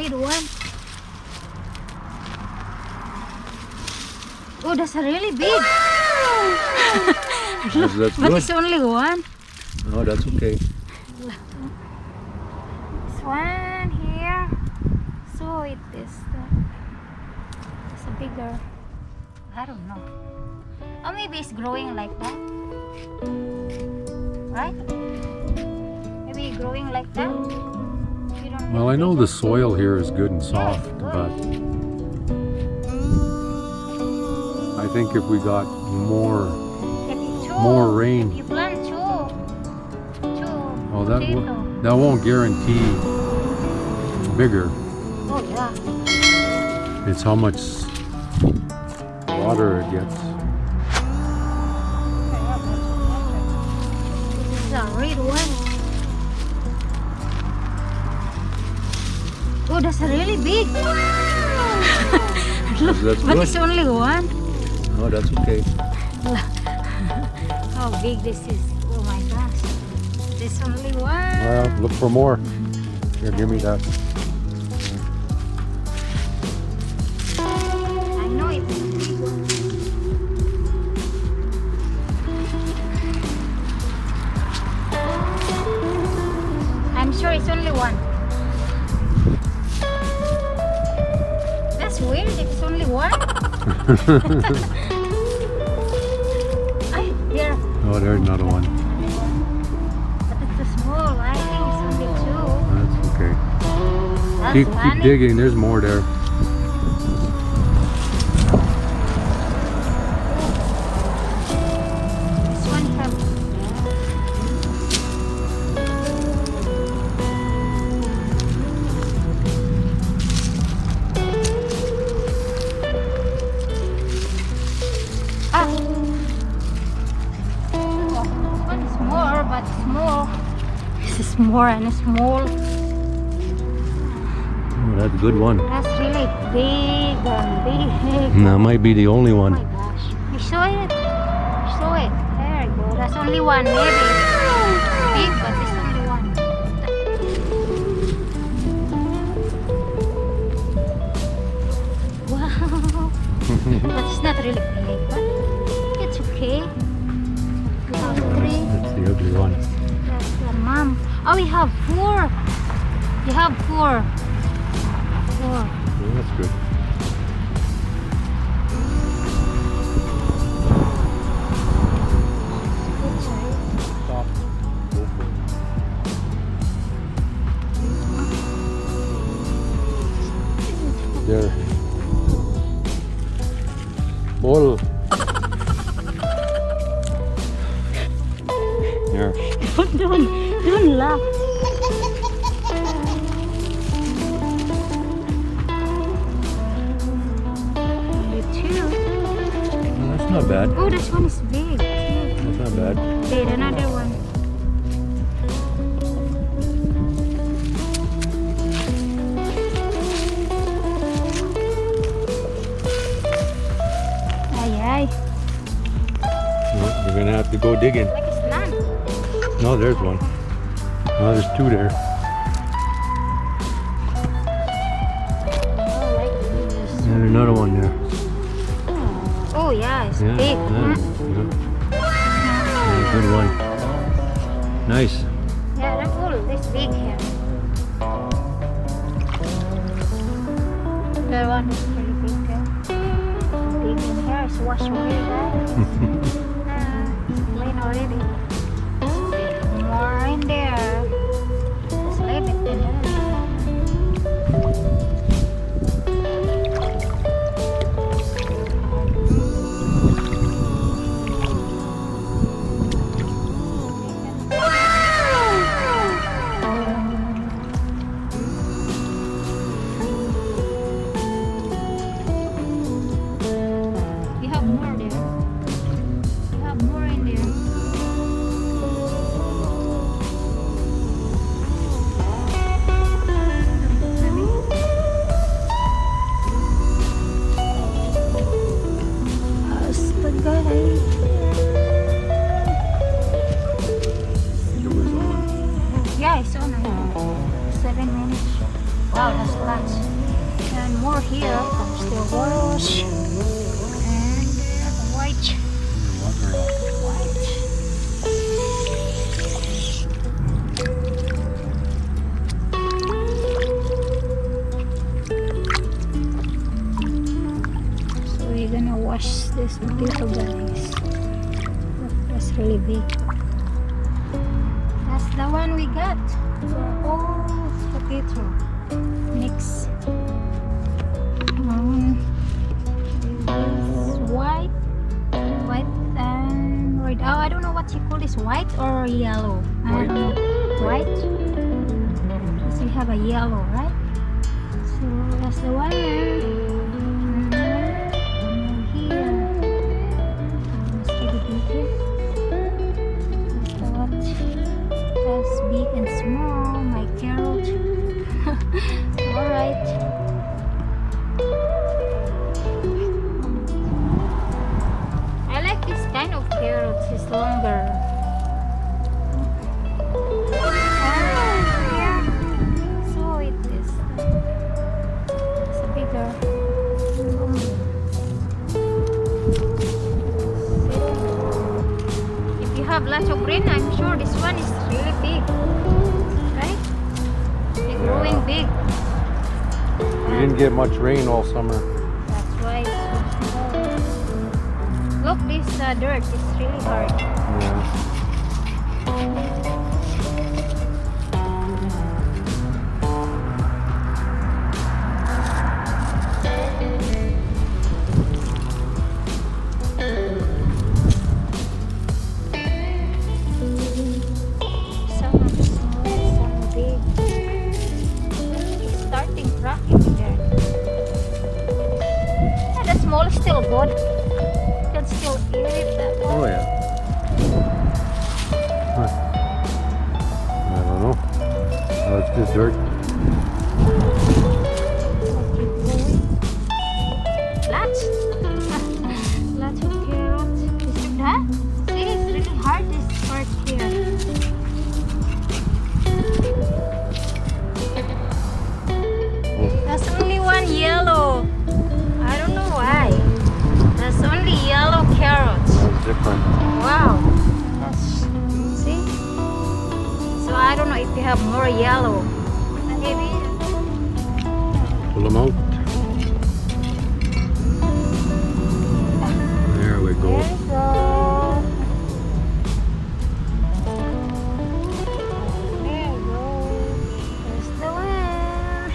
red one. Oh, that's a really big. That's But good. it's only one. Oh, that's okay. This one here. So it is. It's a bigger. I don't know. Oh, maybe it's growing like that. Right? Maybe growing like that. You don't Well, I know the soil here is good and soft, good. but I think if we got more rain, If you plant two oh, potato. that won't guarantee bigger. Oh yeah. It's how much water it gets. This is a red one. Oh, that's a really big. Look, That's but good. it's only one. Oh, that's okay. How big this is. Oh my gosh. There's only one. Well, look for more. Here, give me that. I know it's a big one. I'm sure it's only one. That's weird if it's only one. There. Oh, there's another one. But it's too small. I think it's only two. That's okay. That's Keep funny. digging. There's more there. This one have. Ah. One is more, but small. This is more and small. Oh, that's a good one. That's really big and big. That might be the only Oh one. my gosh. You show it? Show it. There you go. That's only one, maybe. Big, but it's only one. Wow. But it's not really big, but it's okay. We have three. That's the ugly one. That's the mom. Oh, we have four. You have four. Four. Oh, that's good. Good size. Stop. Go for it. There. Full. There. Don't laugh. Only two. Well, that's not bad. Oh, this one is big. That's not bad. Wait, another one. Ay. Well, we're gonna have to go digging. Like it's none. No, there's one. No, there's two there. Oh, like this. And another one there. Oh, yeah, it's Yeah, big. yeah, yeah. Good one. Nice. Yeah, they're all this big here. The one is pretty big here. Big in here. It's washed already, guys. It's clean already. More in there. Just leave it in there. You have more there. You have more in there. carrots. And more here. Comes the wash. And white. White. So we're gonna wash this potato, guys. That's really big. That's the one we got for all potato mix. This white and red. Oh, I don't know what you call this, white or yellow. White. White. Because we have a yellow, right? So that's the one. And here. It's really big here. That's the what. That's big and small. My carrot. Alright. I like this kind of carrots. It's longer. Yeah. So it is. It's bigger. If you have lots of green, I'm sure this one is really big. Right? They're growing big. We didn't get much rain all summer. That's why it's so small. Look, this dirt is really hard. Yeah. Some are small, some are big. It's starting cracking there. Yeah, the small is still good. You can still eat it that way. Oh yeah. Huh. I don't know. Oh, it's just dirt. Lots. Lots of carrots. Huh? See, it's really hard this part here. That's only one yellow. I don't know why. That's only yellow carrots. That's different. Wow. That's, see? So I don't know if you have more yellow. Maybe. Pull them out. There we go. There we go. There we go. There's the one.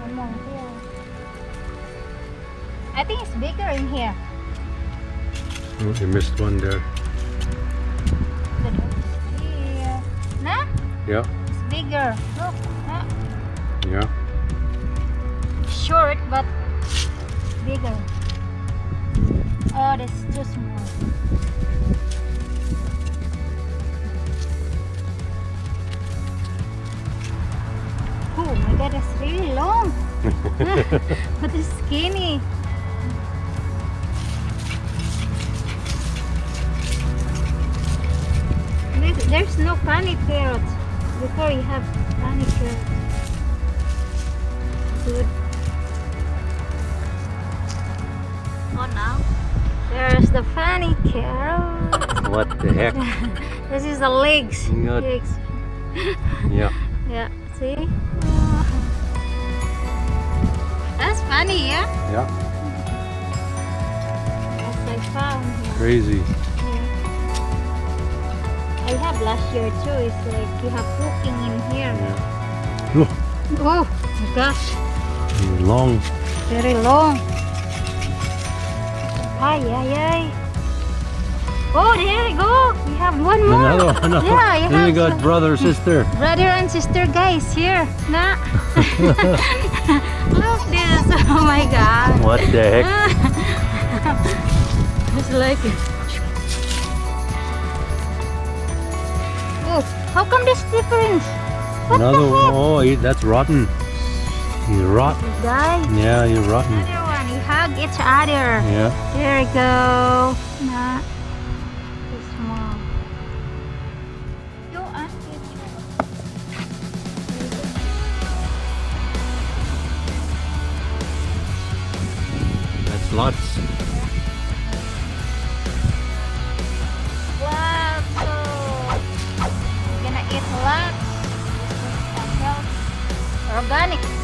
One more here. I think it's bigger in here. Oh, you missed one there. The dog is here. Nah? Yeah. It's bigger. Look. Nah? Yeah. Short but bigger. Oh, that's too small. Oh my god, that's really long. But it's skinny. There's no funny carrots. Before you have funny carrots. Good. Oh, now there's the funny carrot. What the heck? This is the legs. Good. Legs. Yeah. Yeah. See? That's funny, yeah? Yeah. As I found here. Crazy. Yeah. I have last year too. It's like you have cooking in here. Yeah. Look, Oh my gosh. long. Very long. Ay, ay, ay. Oh, there we go. We have one more. Another. Yeah, you Then have you got some- brother, sister. brother and sister guys here. Nah. Look this. Oh my god. What the heck? It's like it. Oh, how come this difference? What Another the one. heck? Oh, that's rotten. He's rotten. Guys, Yeah, you're rotten. another one. You hug each other. Yeah. There we go. Nah. Too small. Go and get Lots. Lots. So we're gonna eat lots. This is health, organic.